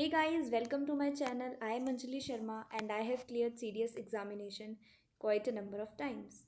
Hey guys, welcome to my channel. I am Anjali Sharma and I have cleared CDS examination quite a number of times.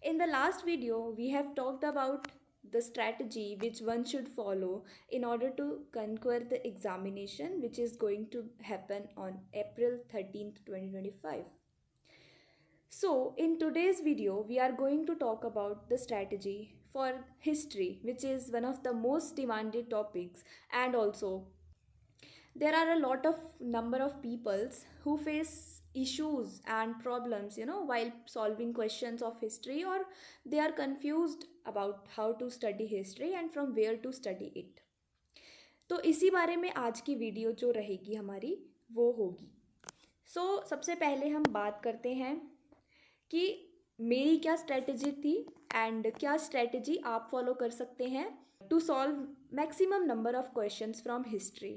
In the last video, we have talked about the strategy which one should follow in order to conquer the examination which is going to happen on April 13th, 2025. So, in today's video, we are going to talk about the strategy for history, which is one of the most demanded topics, and also there are a lot of number of peoples who face issues and problems while solving questions of history, or they are confused about how to study history and from where to study it. तो इसी बारे में आज की video जो रहेगी हमारी वो होगी. सबसे पहले हम बात करते हैं कि मेरी क्या स्ट्रेटजी थी एंड क्या स्ट्रेटजी आप फॉलो कर सकते हैं to solve maximum number of questions from history.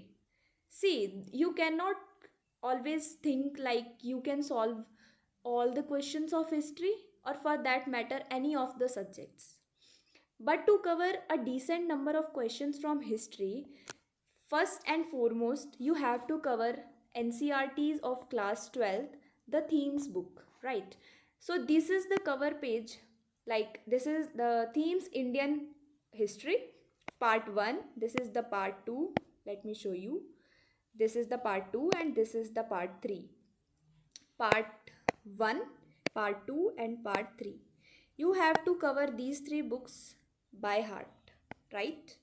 See, you cannot always think like you can solve all the questions of history or for that matter any of the subjects. But to cover a decent number of questions from history, first and foremost, you have to cover NCRTs of class 12th, the themes book, right? So this is the cover page, like this is the themes Indian history, part 1, this is the part 2, let me show you. This is the part 2 and this is the part 3. Part 1, part 2 and part 3. You have to cover these 3 books by heart, right?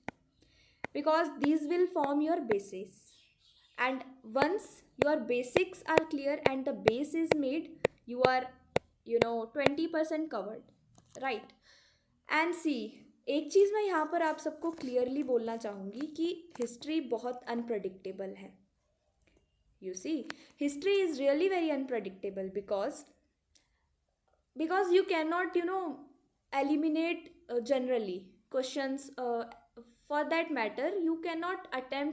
Because these will form your basis. And once your basics are clear and the base is made, you are 20% covered, right? And see, एक चीज़ मैं यहाँ पर आप सबको clearly बोलना चाहूँगी कि हिस्ट्री बहुत अनप्रडिक्टेबल है. You see, history is really very unpredictable because you cannot eliminate generally questions. For that matter, you cannot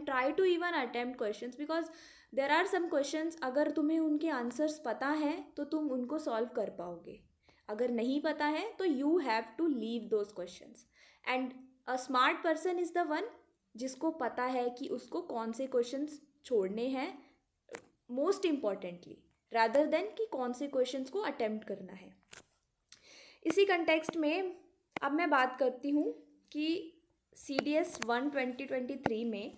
try to even attempt questions, because there are some questions अगर तुम्हें उनके answers पता हैं तो तुम उनको सॉल्व कर पाओगे. अगर नहीं पता है तो you have to leave those questions. And a smart person is the one जिसको पता है कि उसको कौन से क्वेश्चंस छोड़ने हैं मोस्ट इम्पॉर्टेंटली, रादर देन कि कौन से क्वेश्चंस को अटेम्प्ट करना है. इसी कंटेक्स्ट में अब मैं बात करती हूँ कि CDS 1 2023 में,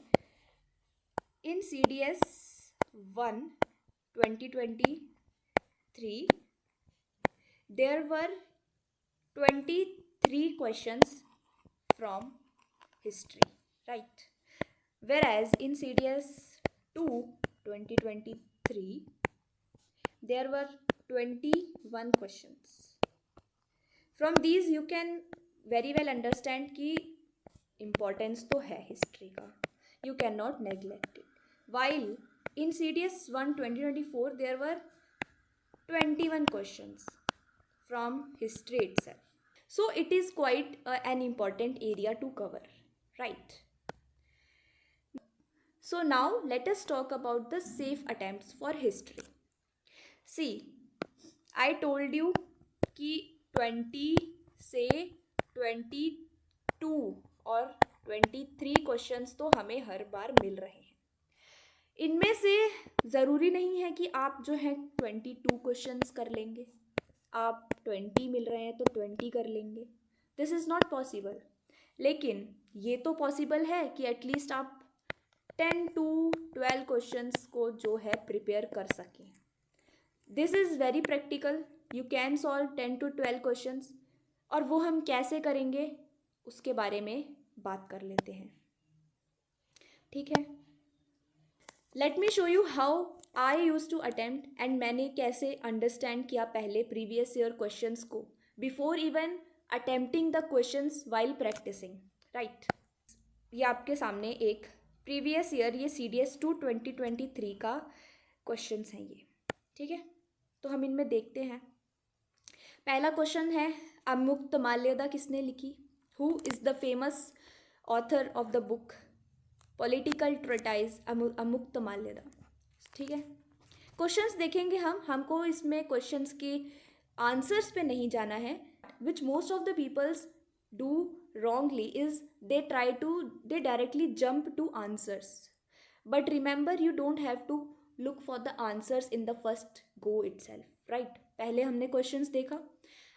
इन CDS 1 2023 there were 23 questions from history, right? Whereas in CDS 2 2023 there were 21 questions. From these you can very well understand कि importance तो है history का, you cannot neglect it. While in CDS 1 2024 there were 21 questions from history itself. So it is quite an important area to cover, right? So now let us talk about the safe attempts for history. See, I told you कि 20 से 22 और 23 questions तो हमें हर बार मिल रहे हैं. इनमें से ज़रूरी नहीं है कि आप जो है 22 क्वेश्चंस कर लेंगे, आप 20 मिल रहे हैं तो 20 कर लेंगे. This is not possible. लेकिन ये तो पॉसिबल है कि एटलीस्ट आप 10 to 12 क्वेश्चंस को जो है प्रिपेयर कर सकें. This is very practical. You can solve 10 to 12 questions. और वो हम कैसे करेंगे उसके बारे में बात कर लेते हैं, ठीक है? Let me show you how I use to attempt, and मैंने कैसे अंडरस्टैंड किया पहले प्रीवियस ईयर क्वेश्चंस को before even attempting the questions while practicing, right? ये आपके सामने एक प्रीवियस ईयर, ये CDS 2 2023 का क्वेश्चंस हैं ये, ठीक है? तो हम इनमें देखते हैं. पहला क्वेश्चन है, अमुक्तमाल्यदा किसने लिखी? Who is the famous author of the book political treatise Amuktamalyada, ठीक है? क्वेश्चंस देखेंगे हमको इसमें क्वेश्चंस के आंसर्स पे नहीं जाना है. Which most of the peoples do wrongly is they directly jump to answers. But remember, you don't have to look for the answers in the first go itself, right? पहले हमने questions देखा,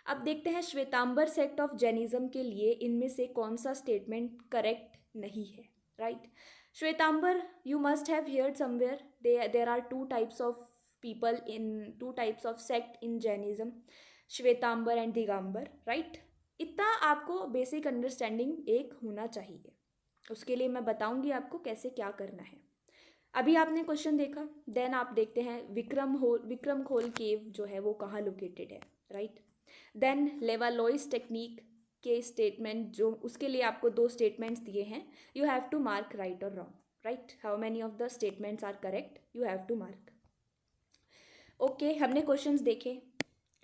अब देखते हैं श्वेतांबर सेक्ट ऑफ जैनिज्म के लिए इनमें से कौन सा स्टेटमेंट करेक्ट नहीं है, right? Shwetambar, you must have heard somewhere, there are two types of people in two types of sect in Jainism, Shwetambar and Digambar, right? इतना आपको बेसिक अंडरस्टैंडिंग एक होना चाहिए, उसके लिए मैं बताऊंगी आपको कैसे क्या करना है। अभी आपने क्वेश्चन देखा, देन आप देखते हैं विक्रम खोल केव जो है वो कहाँ लोकेटेड है, राइट? देन लेवालोइस टेक्निक के स्टेटमेंट, जो उसके लिए आपको दो स्टेटमेंट्स दिए हैं, you have to mark right और wrong, right? How many of the statements are correct, you have to mark. Okay, हमने क्वेश्चंस देखे,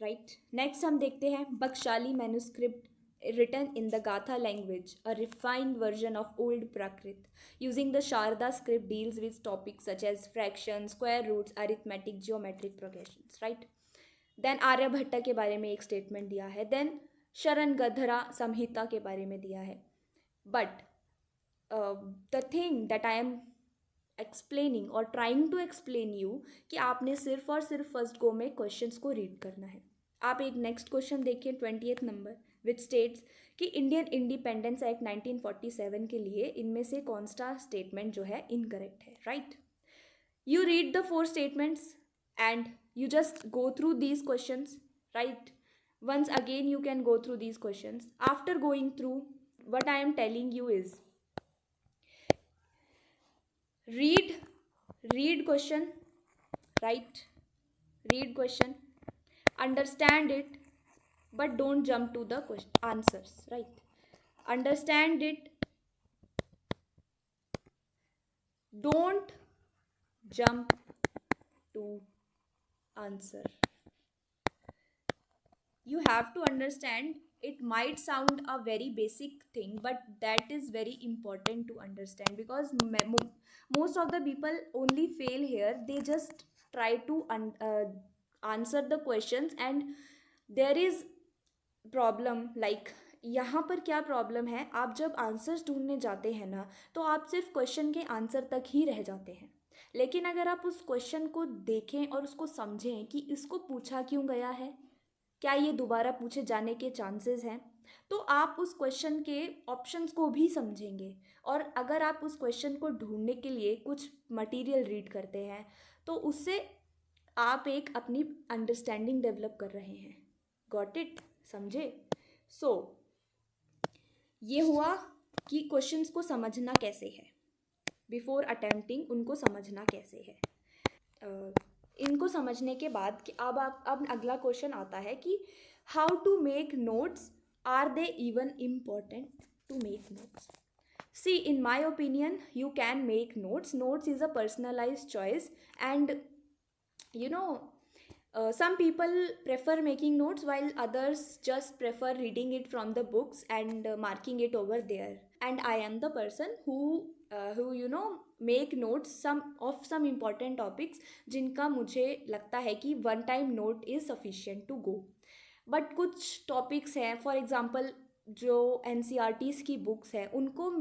राइट? नेक्स्ट हम देखते हैं Bakhshali manuscript written in the Gatha language, a refined version of Old Prakrit. Using the Sharda script deals with topics such as fractions, square roots, arithmetic, geometric progressions, right? Then Aryabhata के बारे में एक statement दिया है, then शरण गधरा संहिता के बारे में दिया है। But the thing that I am explaining और ट्राइंग टू एक्सप्लेन यू कि आपने सिर्फ और सिर्फ फर्स्ट गो में क्वेश्चंस को रीड करना है। आप एक नेक्स्ट क्वेश्चन देखिए 20th नंबर, विच स्टेट्स कि इंडियन इंडिपेंडेंस एक्ट 1947 के लिए इनमें से कौन सा स्टेटमेंट जो है इनकरेक्ट है, right? You read the four statements and you just go through these questions, right? Once again you can go through these questions. After going through, what I am telling you is read question, right? Read question, understand it, but don't jump to the answers, right? Understand it, don't jump to answer. You have to understand, it might sound a very basic thing, but that is very important to understand, because most of the people only fail here. They just try to answer the questions, and there is problem like यहाँ पर क्या problem है, आप जब answers ढूंढने जाते हैं ना, तो आप सिर्फ क्वेश्चन के आंसर तक ही रह जाते हैं। लेकिन अगर आप उस क्वेश्चन को देखें और उसको समझें कि इसको पूछा क्यों गया है, क्या ये दोबारा पूछे जाने के चांसेस हैं, तो आप उस क्वेश्चन के ऑप्शंस को भी समझेंगे। और अगर आप उस क्वेश्चन को ढूंढने के लिए कुछ मटेरियल रीड करते हैं, तो उससे आप एक अपनी अंडरस्टैंडिंग डेवलप कर रहे हैं। Got it? समझे? सो ये हुआ कि क्वेश्चंस को समझना कैसे है, बिफोर अटेम्प्टिंग उनको समझना कैसे है। इनको समझने के बाद कि अब अगला क्वेश्चन आता है कि how to make notes, are they even important to make notes? See, in my opinion you can make notes is a personalized choice, and you know, some people prefer making notes while others just prefer reading it from the books and marking it over there. And I am the person who you know make notes some important topics जिनका मुझे लगता है कि one time note is sufficient to go. But कुछ topics हैं, for example जो NCERTs की books हैं, उनको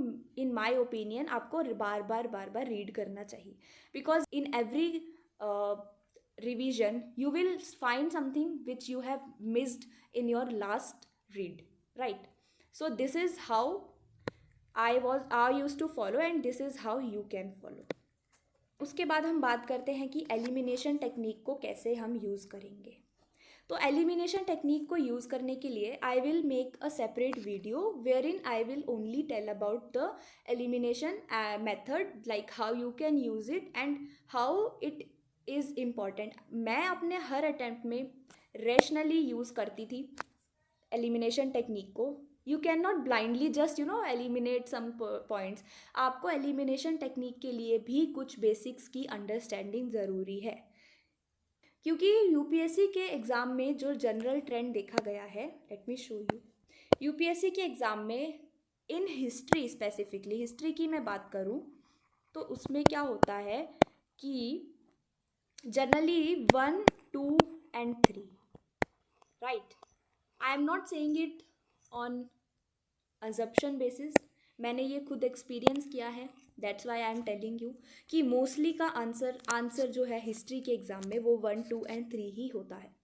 इन माय ओपिनियन आपको बार बार रीड करना चाहिए, because in every revision you will find something which you have missed in your last read, right? So this is how I used to follow, and this is how you can follow. उसके बाद हम बात करते हैं कि elimination technique को कैसे हम यूज़ करेंगे। तो एलिमिनेशन टेक्निक को यूज़ करने के लिए I will make a separate video where in I will only tell about the elimination method, like how you can use it and how it is important. मैं अपने हर attempt में rationally use करती थी elimination technique को। You can not blindly just eliminate some points. आपको elimination technique के लिए भी कुछ बेसिक्स की अंडरस्टैंडिंग ज़रूरी है, क्योंकि यूपीएससी के एग्ज़ाम में जो जनरल ट्रेंड देखा गया है, let me show you. UPSC के एग्ज़ाम में इन हिस्ट्री, स्पेसिफिकली हिस्ट्री की मैं बात करूँ तो उसमें क्या होता है कि generally 1, 2 and 3, right? I am not saying it on assumption basis, मैंने ये खुद एक्सपीरियंस किया है, that's why I am telling you कि मोस्टली का आंसर जो है हिस्ट्री के एग्ज़ाम में वो 1, 2 and 3 ही होता है.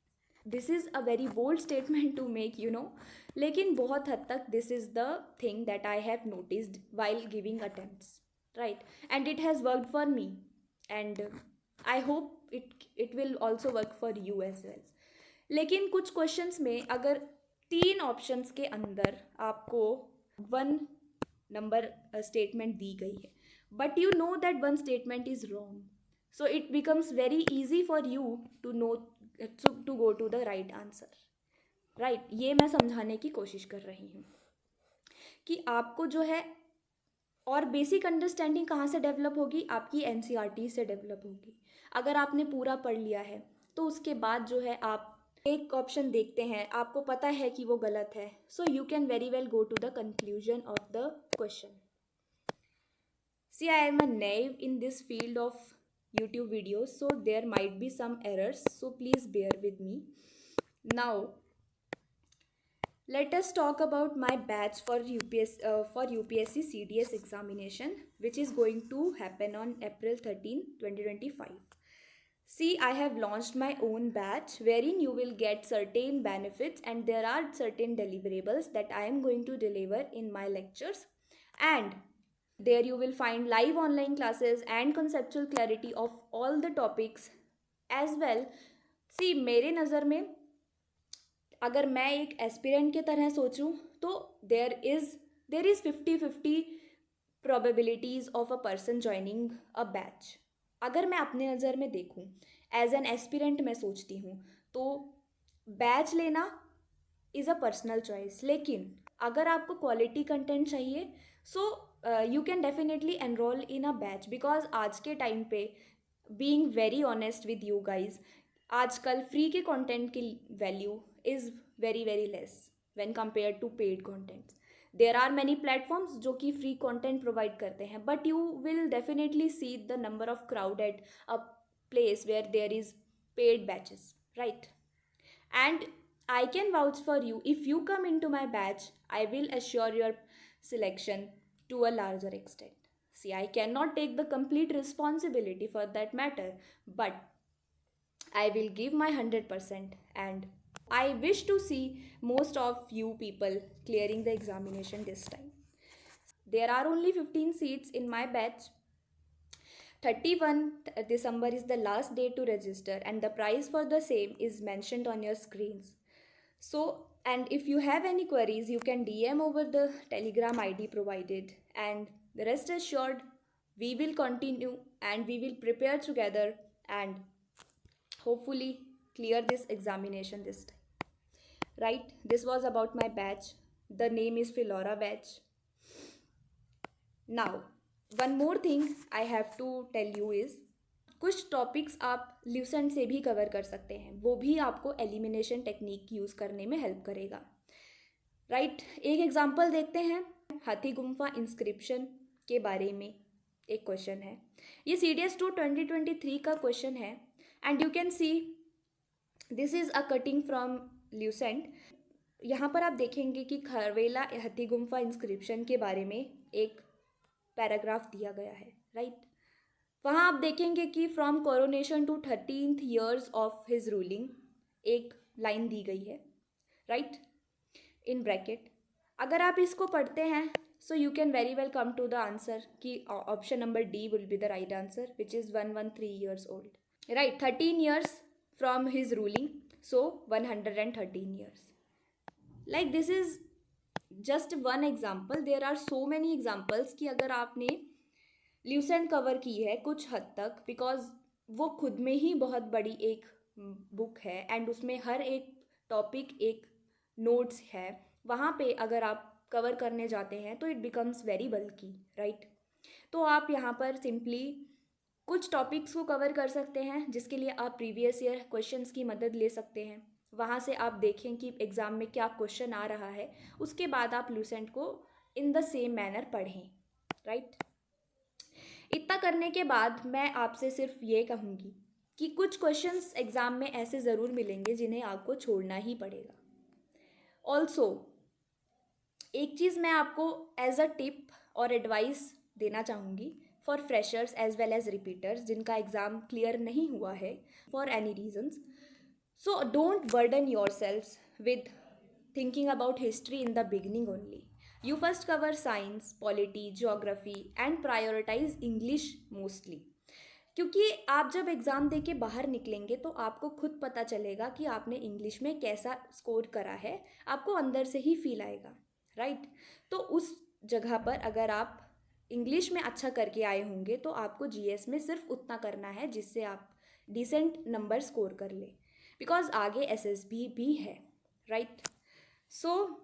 This is a very bold statement to make, you know, लेकिन बहुत हद तक this is the thing that I have noticed while giving attempts, right, and it has worked for me and I hope it will also work for you as well. लेकिन कुछ questions में अगर 3 options के अंदर आपको 1 number statement दी गई है, but you know that 1 statement is wrong, so it becomes very easy for you to know to go to the right answer, right. ये मैं समझाने की कोशिश कर रही हूँ कि आपको जो है, और बेसिक अंडरस्टैंडिंग कहाँ से डेवलप होगी, आपकी एनसीईआरटी से डेवलप होगी. अगर आपने पूरा पढ़ लिया है तो उसके बाद जो है आप एक ऑप्शन देखते हैं, आपको पता है कि वो गलत है, so you can very well go to the conclusion of the question. See, I am a naive in this field of YouTube videos, so there might be some errors, so please bear with me. Now, let us talk about my batch for UPSC CDS examination, which is going to happen on April 13, 2025. See, I have launched my own batch wherein you will get certain benefits and there are certain deliverables that I am going to deliver in my lectures, and there you will find live online classes and conceptual clarity of all the topics as well. See, मेरे नज़र में अगर मैं एक aspirant की तरह सोचूं तो there is 50-50 probabilities of a person joining a batch. अगर मैं अपने नज़र में देखूं एज एन एस्पिरेंट मैं सोचती हूँ तो बैच लेना इज़ अ पर्सनल चॉइस, लेकिन अगर आपको क्वालिटी कंटेंट चाहिए so you can definitely enrol in a batch, because आज के टाइम पे being very honest with you guys, आजकल फ्री के कंटेंट की value is very very less when compare to paid contents. There are many platforms जो कि free content provide करते हैं, but you will definitely see the number of crowd at a place where there is paid batches, right? And I can vouch for you, if you come into my batch I will assure your selection to a larger extent. See, I cannot take the complete responsibility for that matter, but I will give my 100%, and I wish to see most of you people clearing the examination this time. There are only 15 seats in my batch. 31 December is the last day to register and the price for the same is mentioned on your screens. So, and if you have any queries, you can DM over the Telegram ID provided, and rest assured we will continue and we will prepare together and hopefully clear this examination this time. Right, this was about my batch. The name is Philora batch. Now, one more thing I have to tell you is, कुछ topics आप Lucent से भी cover कर सकते हैं, वो भी आपको एलिमिनेशन टेक्निक यूज़ करने में हेल्प करेगा, राइट. एक एग्जांपल देखते हैं. हाथी गुम्फा इंस्क्रिप्शन के बारे में एक क्वेश्चन है. ये CDS 2 2023 का क्वेश्चन है and you can see this is a cutting from Lucent. यहाँ पर आप देखेंगे कि खरवेला हाथी गुम्फा इंस्क्रिप्शन के बारे में एक पैराग्राफ दिया गया है, राइट. वहाँ आप देखेंगे कि from coronation to 13th years of his ruling एक लाइन दी गई है, राइट, इन ब्रैकेट. अगर आप इसको पढ़ते हैं so you can very well come to the answer कि option number D will be the right answer, which is 113 years old, right. 13 years from his ruling, so 113 years. Like this is just one example. There are so many examples कि अगर आपने Lucent cover की है कुछ हद तक, because वो खुद में ही बहुत बड़ी एक बुक है एंड उसमें हर एक टॉपिक एक नोट्स है, वहाँ पे अगर आप कवर करने जाते हैं तो it becomes very bulky, right. तो आप यहाँ पर सिंपली कुछ टॉपिक्स को कवर कर सकते हैं जिसके लिए आप प्रीवियस ईयर क्वेश्चंस की मदद ले सकते हैं. वहाँ से आप देखें कि एग्ज़ाम में क्या क्वेश्चन आ रहा है, उसके बाद आप ल्यूसेंट को इन द सेम मैनर पढ़ें, राइट. इतना करने के बाद मैं आपसे सिर्फ ये कहूँगी कि कुछ क्वेश्चंस एग्ज़ाम में ऐसे ज़रूर मिलेंगे जिन्हें आपको छोड़ना ही पड़ेगा. ऑल्सो एक चीज़ मैं आपको एज अ टिप और एडवाइस देना चाहूँगी for freshers as well as repeaters जिनका एग्ज़ाम क्लियर नहीं हुआ है for any reasons. So don't burden yourselves with thinking about history in the beginning only. You first cover science, polity, geography and prioritize English mostly. क्योंकि आप जब exam दे के बाहर निकलेंगे तो आपको खुद पता चलेगा कि आपने इंग्लिश में कैसा स्कोर करा है. आपको अंदर से ही फील आएगा, राइट? तो उस जगह पर अगर आप इंग्लिश में अच्छा करके आए होंगे तो आपको जीएस में सिर्फ उतना करना है जिससे आप डिसेंट नंबर स्कोर कर ले, बिकॉज आगे एसएसबी भी है, right? So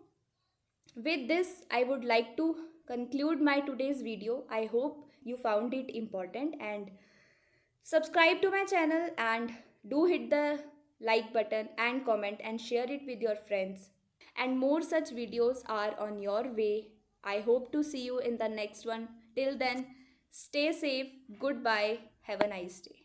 with this I would like to conclude my today's video. I hope you found it important, and subscribe to my channel and do hit the like button and comment and share it with your friends. And more such videos are on your way. I hope to see you in the next one. Till then, stay safe. Goodbye. Have a nice day.